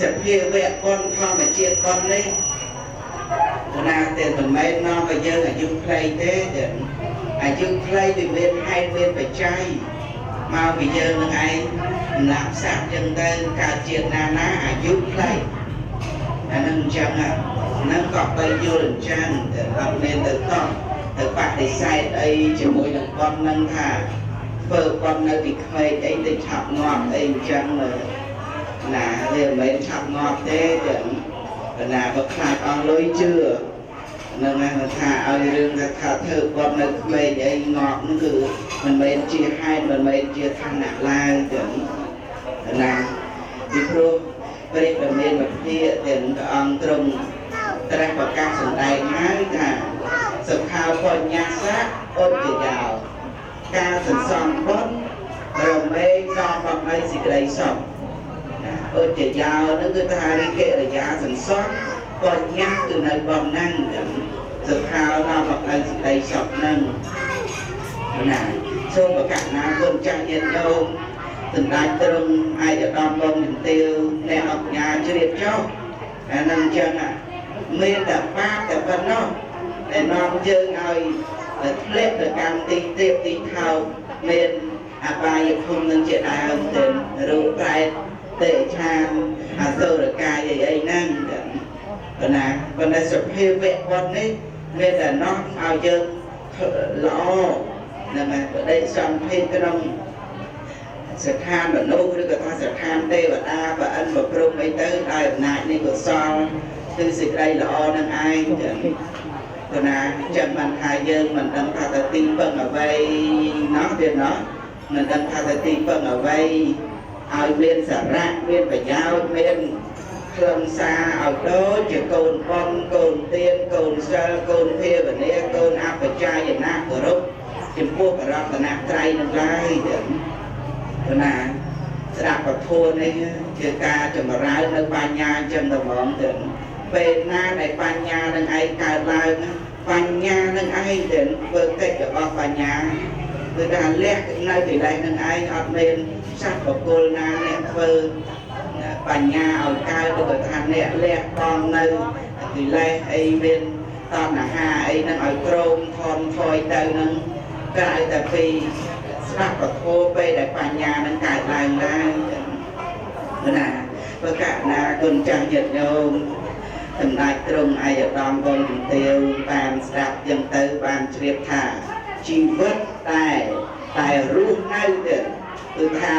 សភាវៈប៉ុនធម្មជាតិប៉ុននេះណាតែមិនមែននាំឲ្យយើងអាយុខ្លីទេអាយុខ្លីវាមានហេតុមានបច្ច័យមកពីយើងនឹងឯងសម្រាប់សត្វចឹងទៅកើតជាតិណាអាយុខ្លីអានឹងអញ្ចឹងហ្នឹងក៏ទៅយល់អញ្ចឹងតែអត់មានទៅតោះទៅបដិសេធអីជាមួយនឹងប៉ុនហ្នឹងថាធ្វើប៉ុននៅពីក្មេងអីទៅឆាប់ងាប់អីអញ្ចឹងណាវាមិនមែនឆាប់ងាប់ទេតែណាបើខ្លាចអស់លុយជឿនឹងថាឲ្យរឿងថាធ្វើប៉ុននៅក្មេងអីងាប់ហ្នឹងគឺមិនមែនជាហេតុមិនមែនជាឋានៈឡើយទេណាពីព្រោះព្រះដ៏មានវិទ្យាទាំងព្រះអង្គទ្រង់ត្រាស់ប្រកាសសម្ដែងហើយថាសុខាបញ្ញាសៈឧត្តយោការសន្សំបុណ្យរមែងដល់បំណៃសេចក្តីសុខឧត្តយោនឹងគឺថារិកិរិយាសន្សំបញ្ញាគឺនៅបំណងសុខាដល់បំណៃសេចក្តីសុខនឹងណាសូមប្រកាសណាគុណចាស់ញាតិញោមសម្ដេចទ្រង់ឯកឧត្តមបងជំទាវអ្នកអង្គការជ្រាបចុះអានឹងចឹងមានតែបាបតែប៉ុណ្ណោះតែនាំយើងឲ្យធ្លាក់ទៅកម្មទីទៀបទីថោកមានអបាយភូមិនឹងជាដើមទៅរូបប្រែតទេឆានអសុរកាយអីហ្នឹងប៉ុន្តែសុភាវៈវត្តនេះមានតែនាំឲ្យយើងល្អនឹងបដិសន្ធិក្នុងស្ថានមនុស្សឬក៏ថាស្ថានទេវតាប្រអិនប្រព្រំអីទៅដោយអំណាចនៃកុសលគឺសេចក្តីល្អនឹងឯងចឹងព្រោះណាចឹងបានថាយើងមិនដឹងថាទៅទីពឹងអ្វីណោះទៀតណោះមិនដឹងថាទៅទីពឹងអ្វីឲ្យមានសារៈមានប្រយោជន៍មានខ្លឹមសារឲ្យដូចជាកូនប៉ុនកូនទៀនកូនសិលកូនភាវនាកូនអបជាយណាគោរពចំពោះបរតនត្រ័យនឹងឡើយចឹងណាស្ដាប់ពធនេះជាការចម្រើននៅបញ្ញាអញ្ចឹងទៅហ្មងទៅពេលណាដែលបញ្ញានឹងឯងកើតឡើងបញ្ញានឹងឯងទៅធ្វើកិច្ចរបស់បញ្ញាគឺថាលះនៅទីលេសនឹងឯងអត់មានសត្វបុគ្គលណាអ្នកធ្វើបញ្ញាឲ្យកើតទៅថាអ្នកលះបង់នៅទីលេសអីមានតណ្ហាអីនឹងឲ្យក្រោមធំថយទៅនឹងក្រៅតែពីស្ដាប់ពធពេលដែលបញ្ញានឹងកើតឡើងឡើងណាប្រកាសណាគុណចាស់ញាតិញោមសម្ដេចទ្រង់ឯកឧត្តមបងជំទាវបានស្ដាប់ចឹងទៅបានជ្រាបថាជីវិតតែរស់នៅទៅគឺថា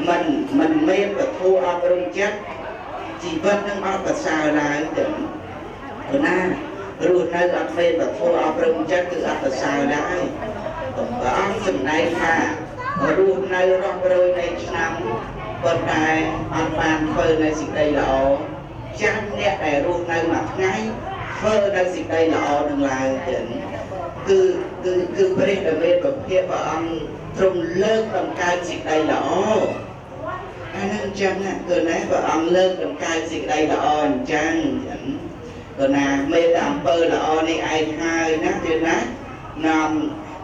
មិនមានពធអប់រំចិត្តជីវិតនឹងអត់ប្រសើរឡើយទៅណារស់នៅអត់មានពធអប់រំចិត្តគឺអត់ប្រសើរឡើយព្រះអង្គសម្ដែងថារស់នៅរាប់រយនៃឆ្នាំប៉ុន្តែអត់បានធ្វើនៅសេចក្តីល្អចាំអ្នកដែលរស់នៅមួយថ្ងៃធ្វើនៅសេចក្តីល្អនឹងឡើងទៀតគឺព្រះដែលមានពភាកព្រះអង្គទ្រង់លើកតម្កើងសេចក្តីល្អអានឹងអញ្ចឹងគឺណាព្រះអង្គលើកតម្កើងសេចក្តីល្អអញ្ចឹងគឺណាមេត្តាអំពើល្អនេះឯងហើយណាទៀតណានាំ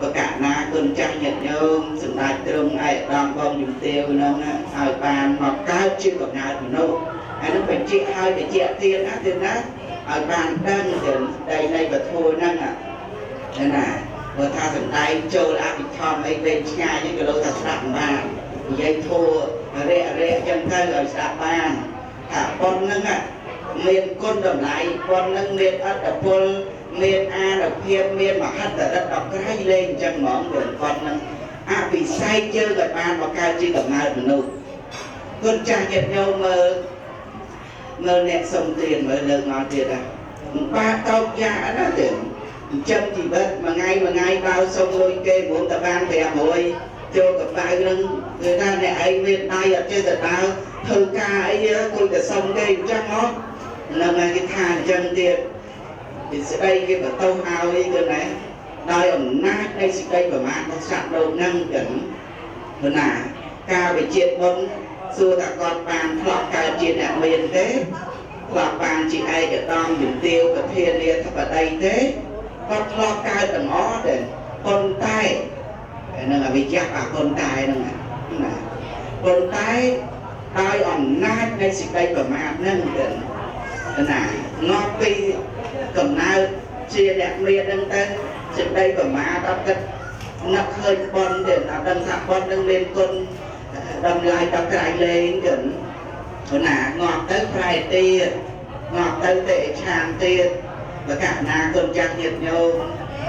ប្រកាសណាគុណចាស់ញាតិញោមសម្ដេចទ្រង់ឯកឧត្តមបងជំទាវនឹងឲ្យបានមកកើតជាកំណើតមនុស្សអានឹងបញ្ជាក់ឲ្យបញ្ជាក់ទៀតណាទៀតណាឲ្យបានដឹងទៅដីនៃពធហ្នឹងណាបើថាសម្ដែងចូលអភិធម្មអីវែងឆ្ងាយក៏លោកថាស្ដាប់បាននិយាយធัวរៈចឹងទៅឲ្យស្ដាប់បានថាប៉ុនហ្នឹងមានគុណតម្លៃប៉ុនហ្នឹងមានអត្តពលមានអានុភាពមានមហិទ្ធិឫទ្ធិដល់ក្រៃលែងអញ្ចឹងហ្មងគាត់គាត់នឹងអភិសេកយើងឲ្យបានមកកើតជាកំណើតមនុស្សគុណចាស់ញាតិញោមមើលអ្នកសុំទានមើលលើកមកទៀតបាទតោកយ៉ាណាទៀតអញ្ចឹងជីវិតមួយថ្ងៃបើសុំលុយគេព្រមតែបាន500ចូលកប៉ៅនឹងគឺថាអ្នកឯងមានដៃអត់ចេះទៅដើរធ្វើការអីគួយតែសុំគេអញ្ចឹងមកនឹងគេថាអញ្ចឹងទៀតពីស្ដីគេបន្ទោសឲ្យគឺណាដោយអំណាចនៃសេចក្តីប្រមាថរបស់សត្វលោកហ្នឹងចឹងព្រោះណាការវិជាបុណ្យសួរថាគាត់បានធ្លាប់កើតជាអ្នកមានទេធ្លាប់បានជាឯកឧត្តមជំទាវប្រធានាធិបតីទេគាត់ធ្លាប់កើតទាំងអស់ទេប៉ុន្តែនឹងអវិជ្ជាប៉ុន្តែហ្នឹងណាប៉ុន្តែ ដោយអំណាចនៃសេចក្តីប្រមាទហ្នឹងទៅណាងាប់ពីកំណើតជាអ្នកមានហ្នឹងទៅសេចក្តីប្រមាទអត់គិតនឹកឃើញប៉ុនទេអត់ដឹងថាប៉ុននឹងមានគុណតម្លៃដល់ក្រៃលែងទៅណាងាប់ទៅប្រែទៀតងាប់ទៅទេឆានទៀតបកណាគុណចាស់ញាតិញោម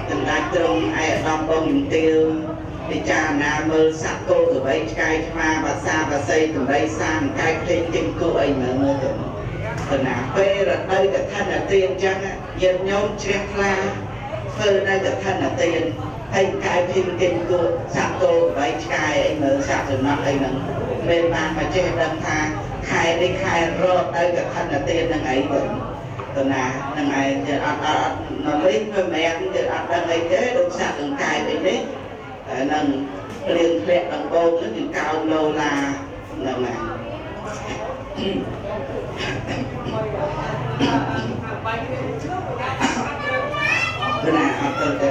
ទាំងដាច់ត្រង់ឯកឧត្តមបងជំទាវពិចារណាមើលសត្វគោក្របីឆ្កែឆ្មាភាសាភាសីតម្រៃសានកាយភ្លេងទិញគោអីមើលទៅណាពេលរដូវកឋិនទានអញ្ចឹងញាតិញោមជ្រះថ្លាធ្វើនៅកឋិនទានហើយកាយភ្លេងទិញគោសត្វគោក្របីឆ្កែអីមើលសត្វសំណក់អីហ្នឹងពេលបានមកចេះដឹងថាខែនេះខែរត់ទៅកឋិនទានហ្នឹងអីទៅណាហ្នឹងឯងទៅអត់នៅវិញមិនមែនទៅអត់ដឹងអីទេដូចសត្វដង្កែអីនេះនឹងព្រៀងធ្លាក់ដំបូងនឹងជាកោណឡូឡាហ្នឹងណាព្រោះអត់ទៅ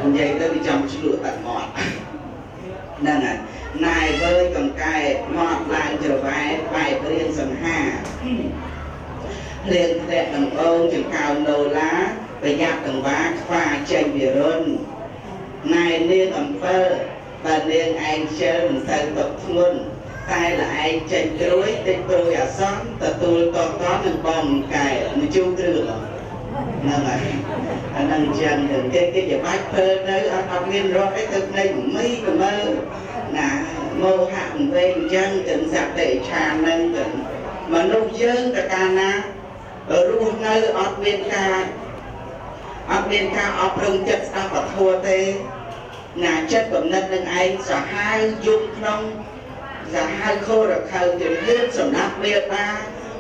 និយាយទៅវាចាំឆ្លក់តាត់មាត់ហ្នឹងហើយណែវើយកង្កែមាត់ឡើងច្រវ៉ែបែបរៀងសង្ហាព្រៀងធ្លាក់ដំបូងជាកោណឡូឡាប្រយ័ត្នកង្វាខ្វាចេញវិរុនណែនាងអំពើបើនាងឯងជើមិនសូវទុកធ្ងន់តែលឯងចេញគ្រួយតិចព្រួយអសន្នទទួលតតនឹងបងកែមកជួគ្រឿងហ្នឹងហើយអានឹងចឹងគេជាបាច់ធ្វើទៅអត់មានរត់អីទៅនៃមីក៏មើលណាមោហៈវែងចឹងទាំងសត្វទេឆានហ្នឹងទាំងមនុស្សយើងតកាលណារស់នៅអត់មានការអប់រំចិត្តស្ដាប់ពធទេណាចិត្តបំណិតនឹងឯងសាហាវយំក្នុងសាហាវខោរខៅទៅហ៊ានសម្រាប់មេតា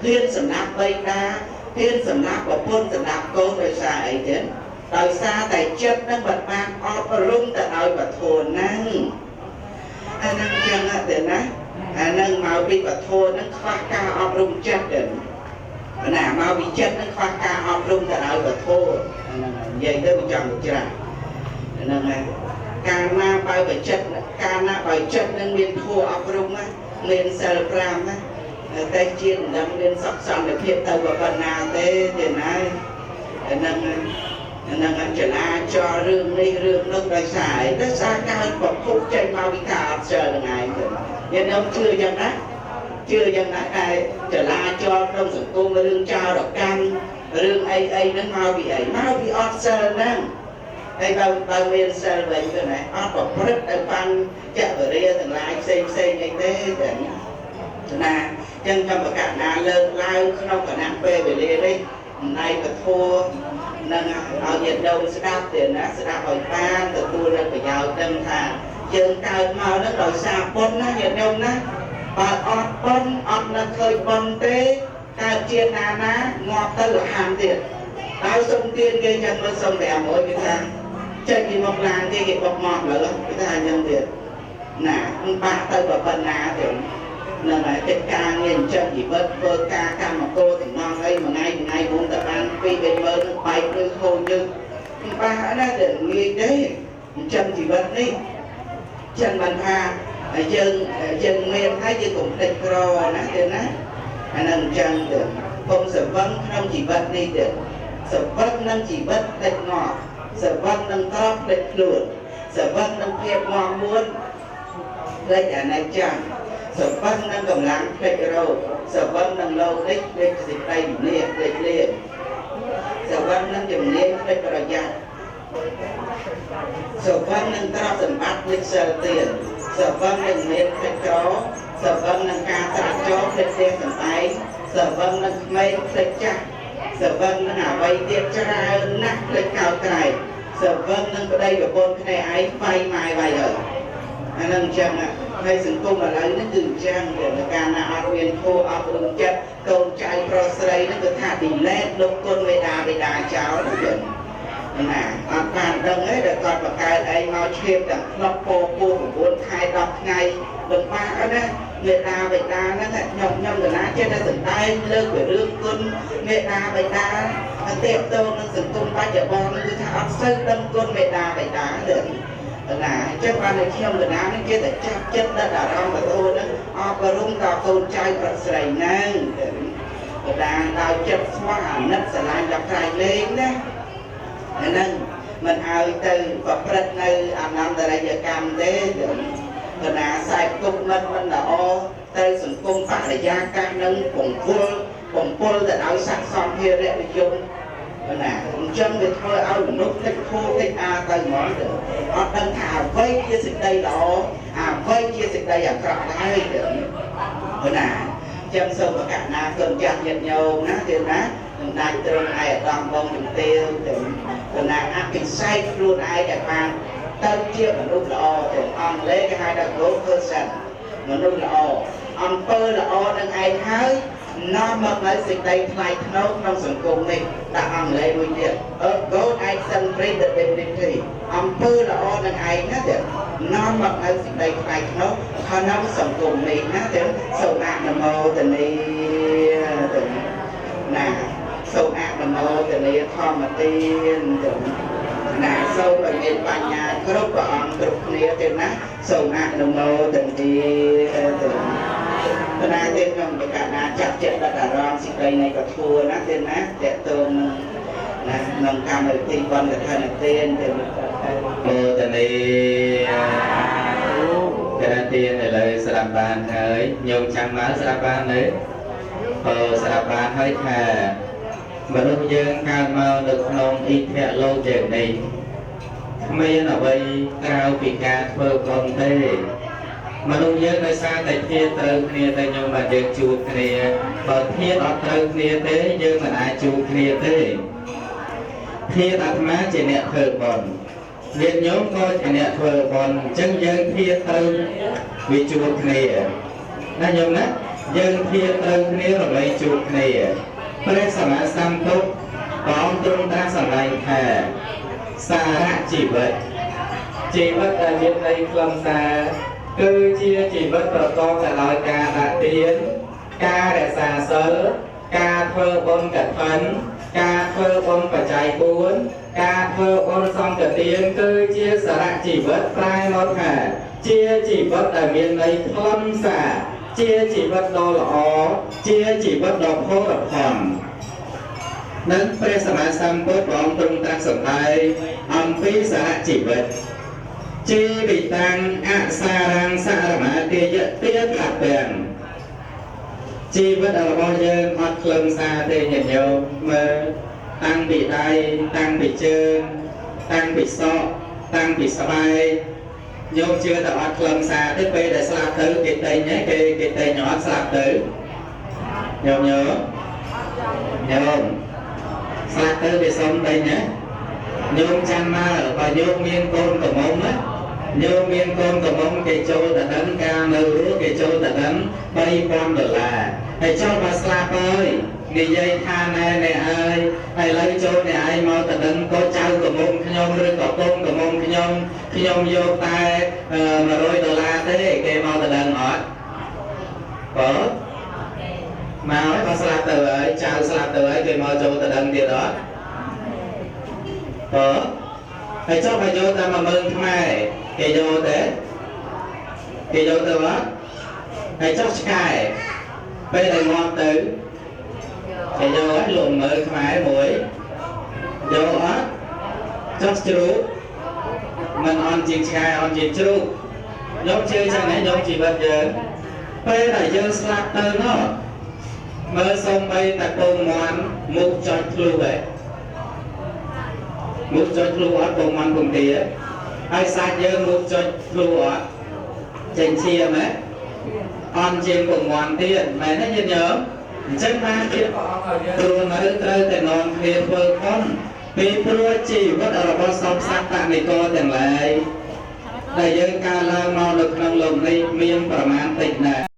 ហ៊ានសម្រាប់បៃតាហ៊ានសម្រាប់ប្រពន្ធសម្រាប់កូនដោយសារអីទេដោយសារតែចិត្តនឹងបានអប់រំទៅឲ្យពធហ្នឹងអានឹងចឹងទេណាអានឹងមកពីពធហ្នឹងខ្វះការអប់រំចិត្តទេណាមកពីចិត្តនឹងខ្វះការអប់រំទៅឲ្យពធហ្នឹងនិយាយទៅវាចង់ច្រាស់ហ្នឹងហើយកាលណាបើចិត្តនឹងមានធัวអប់រំណាមានសិល5ណាតែជាតិនឹងមានសុខសន្តិភាពទៅប៉ុណ្ណាទេណាហ្នឹងចលាចររឿងនេះរឿងនោះដោយសារអីដោយសារការប្រភពចេញមកពីការអត់សិលហ្នឹងឯងទៅយើងខ្ញុំជឿយ៉ាងណាតែចលាចរក្នុងសង្គមរឿងចោរកម្មរឿងអីហ្នឹងមកពីអីមកពីអត់សិលហ្នឹងហើយបើមានសិលវិញទៅណាអត់ប្រព្រឹត្តទៅបានចក្រាទាំងឡាយផ្សេងអីទេតែណាចឹងកម្មកណាលើកឡើងក្នុងគណៈពេលវេលានេះណៃពធនឹងឲ្យញាតិញោមស្ដាប់ទៀតណាស្ដាប់ឲ្យបានទទួលនូវប្រយោជន៍ដឹងថាយើងកើតមកនឹងដោយសារបុណ្យណាញាតិញោមណាបើអត់បុណ្យអត់នឹកឃើញបុណ្យទេកើតជាតិណាងាប់ទៅលហាមទៀតហើយសុំទានគេចឹងមើលសុំ500គេថាចេញពីមកឡានគេបុកមកលើគេថាអញ្ចឹងទៀតណាមិនបាក់ទៅប៉ុណ្ណាទៀតនឹងតែកិច្ចការងារអញ្ចឹងជីវិតធ្វើការកម្មករតំណងអីមួយថ្ងៃមុនតែបាន2-3ម៉ឺននឹងបែកឬហូរយើងមិនបាក់ណាតែងាយទេអញ្ចឹងជីវិតនេះចឹងបានថាយើងមានហើយយើងកុំភ្លេចក្រណាទេណាអានឹងអញ្ចឹងទៅកុំស្រវឹងក្នុងជីវិតនេះទេស្រវឹងនឹងជីវិតភ្លេចងាប់ស្រវឹងនឹងទ្រព្យភ្លេចខ្លួនស្រវឹងនឹងភាពងំមួនភ្លេចអានិច្ចំស្រវឹងនឹងកម្លាំងភ្លេចរោគស្រវឹងនឹងលោកនេះភ្លេចសេចក្តីវិន័យភ្លេចលៀនស្រវឹងនឹងជំនាញភ្លេចប្រយ័ត្នស្រវឹងនឹងទ្រព្យសម្បត្តិភ្លេចសិលទានស្រវឹងនឹងមានភ្លេចក្រស្រវឹងនឹងការត្រាក់ចោលភ្លេចផ្ទះសម្បែងស្រវឹងនឹងក្មេងភ្លេចចាស់ស្រវឹងនឹងអ្វីទៀតច្រើនណាស់ភ្លេចកោតក្រែងស្រវឹងនឹងប្តីប្រពន្ធគ្នាឯងវាយម៉ាយវាយហើយអានឹងអញ្ចឹងហើយសង្គមឥឡូវនេះគឺអញ្ចឹងតែការណាអត់មានធម៌អប់រំចិត្តកូនចៅប្រុសស្រីហ្នឹងគឺថា delete លោកគុណមេដាបេដាចោលហ្នឹងណាអត់បានដឹងទេដែលគាត់បង្កើតឯងមកឈាមទាំងផ្លុកពោ9ខែ10ថ្ងៃលំបាកណាមេដាបេដាហ្នឹងខ្ញុំកណាចេះតែសម្ដែងលើកពីរឿងគុណមេដាបេដាតែតទៅនឹងសង្គមបច្ចុប្បន្នគឺថាអត់សូវដឹងគុណមេដាបេដាទេណាអញ្ចឹងបានតែខ្ញុំកណានឹងគេតែចាប់ចិត្តដល់អារម្មណ៍ទៅហ្នឹងអ อบรุงกับตูนใจประเสริฐนั่งแต่ดาดาวจับสว่างนัดสลายกับใครเล่นนะนั่นมันเอาtừ vàประในอันนั้นอะไรจะกรรมเด้ขณะใส่ตุ้มมันละอtừสังคมปริยาการนั้นผมพูดแต่เอาสักซ้อมเพียรได้ยงขณะผมจำเลยเธอเอานุ๊กติ๊กคู่ติ๊กอาtừหมอนเด้อเอาดังถามไว้chiaสิ่งใดละไว้chiaสิ่งใดอย่างกลับได้เด้อขณะจำสมกับนาเกินจังยันโยนะเดี๋ยวนะนายตรงไอ้ดองบงถึงเตียวถึงนายอักเป็นไส้ครูนายจากมาตั้งเชี่ยวมนุษย์ละอถึงอังเล็กให้ดักโลกเพื่อสั่นมนุษย์ละอังเปอร์ละอดังไอ้ท้ายน้อมมาในสิ่งใดใครทนกน้องสังคมนี่แต่อังเล็กด้วยเดียวโกดไอ้สันเปรตเด็ดเด็ดที่อังเปอร์ละอดังไอ้นะเดี๋ยวน้อมมาในสิ่งใดใครทนกเขาน้องสังคมนี่นะเดี๋ยวส่งอ่านโมแต่นี่ถึงน่ะส่งอ่านโมแต่นี่ทอมาตีนถึงน่ะส่งแบบเป็นปัญญาครบกองครบนี้ถึงนะส่งอ่านโมแต่นี่ถึงขณะเต้นของประกาศนาจับเจ็บระดับรองสิ่งใดในกระทัวนะเต้นนะแต่ตรงนะนำการมาตีบอลกับท่านเต้นเต้นโมแต่นี่cái đầu tiên là lời sạp bàn hơi nhiều chẳng má sạp bàn đấy sạp bàn hơi thà mà lúc dương cao mau được nông ít hẹ lâu chuyện này mấy nó bây cao bị ca phơ con tê mà lúc dương nơi xa tại thiên tơ kia tại nhưng mà dương chuột kia và thiên ở tơ kia tế dương mà ai chuột kia tế thiên ác má chỉ nẹ thơ bòn việc nhóm coi thì nè thờ còn chân dân thiên tư vì chuột này là nhóm đó dân thiên tư này là lấy chuột này phải sản xuất xăm tốt có chúng ta sản xuất thề xa hạ chỉ vật là việc này làm xa cứ chia chỉ vật là con phải nói ca đã tiến ca để xa sớ ca thơ bông cả phấn ca thơ bông cả trái cuốn ca thơ bông xong cả tiếng cơ chia sẻ chỉ vật tai nó thả chia chỉ vật ở miền đây thâm xả chia chỉ vật đó là ó chia chỉ vật đó khô là hầm nâng phê sả xăm bớt bóng tung ta sẵn tay âm phí sả chỉ vật chia bị tăng ạ xa răng xa mà tia dật tiết lạc bèn chi vật ở bao giờ hoạt lâm xa thì nhận nhiều mà tăng bị đai, tăng bị chân, tăng bị sọ, tăng bị sọ bay nhôm chưa đã hoạt lâm xa tức bây để sạp tử kịp tay nhé kịp tay nhỏ sạp tử nhôm nhớ nhôm sạp tử bị sống tay nhé nhôm chăn ma ở và nhôm miên côn của mông á nhôm miên côn của mông cái châu đã đánh ca nâu cái châu đã đánh bay quan được là hãy cho bà sạp ơi người dây tha này ơi hãy lấy chỗ này ai mau ta đừng có trao của mông khi nhông rơi có tôm của mông khi nhông vô tay mà rồi đô la thế kê mau ta đừng hỏi có mà hỏi bà sạp từ ấy chào sạp từ ấy kê mau chỗ ta đừng đi đó có hãy cho bà vô ta mà mừng thăm ai kê vô thế kê vô từ đó hãy cho sky bây giờ ngon từ thì vô hết luôn mới khmái mũi vô hết cho chú mình on chiếc sky on chiếc chú nhóm chơi chẳng này nhóm chỉ bây giờ bây là vô slap từ nó mơ xong bây ta cùng ngoan một cho lưu vậy một cho lưu ở cùng ngoan cùng tía ai sát vô một cho lưu ở trên chia mấy on trên cùng ngoan tiền mày nó nhìn nhớ chân ma kia rồi mà tớiแต่นอนเคลียร์เบอร์คนมีพระจีวัดอรบสมศักดิ์ในตัวแต่ไรแต่ยังการเล่าเมาหลุดนองลมในเมียงประมาณติดนะ